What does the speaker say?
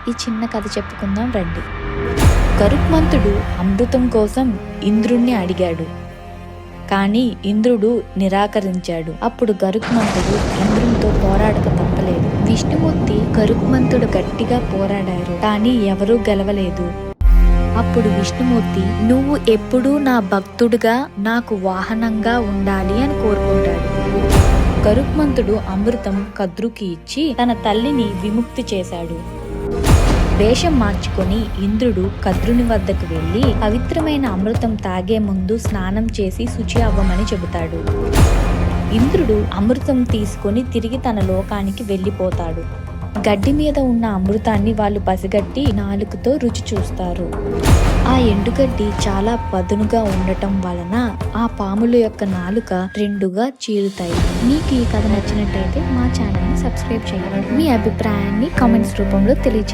ఈ చిన్న కథ చెప్పుకుందాం రండి. గరుత్మంతుడు అమృతం కోసం ఇంద్రుణ్ణి అడిగాడు. కానీ ఇంద్రుడు నిరాకరించాడు. అప్పుడు గరుత్మంతుడు ఇంద్రునితో పోరాడక తప్పలేదు. విష్ణుమూర్తి గరుత్మంతుడు గట్టిగా పోరాడారు, కానీ ఎవరూ గెలవలేదు. అప్పుడు విష్ణుమూర్తి, నువ్వు ఎప్పుడూ నా భక్తుడుగా నాకు వాహనంగా ఉండాలి అని కోరుకుంటాడు. గరుత్మంతుడు అమృతం కద్రుకి ఇచ్చి తన తల్లిని విముక్తి చేశాడు. వేషం మార్చుకొని ఇంద్రుడు కద్రుని వద్దకు వెళ్లి పవిత్రమైన అమృతం తాగే ముందు స్నానం చేసి శుచి అవ్వమని చెబుతాడు. ఇంద్రుడు అమృతం తీసుకొని తిరిగి తన లోకానికి వెళ్లిపోతాడు. గడ్డి మీద ఉన్న అమృతాన్ని వాళ్ళు పసిగట్టి నాలుకతో రుచి చూస్తారు. ఆ ఎండుగడ్డి చాలా పదునుగా ఉండటం వలన ఆ పాముల యొక్క నాలుక రెండుగా చీరుతాయి. మీకు ఈ కథ నచ్చినట్టయితే మా ఛానల్ని సబ్స్క్రైబ్ చేయండి. మీ అభిప్రాయాన్ని కామెంట్స్ రూపంలో తెలియజేయండి.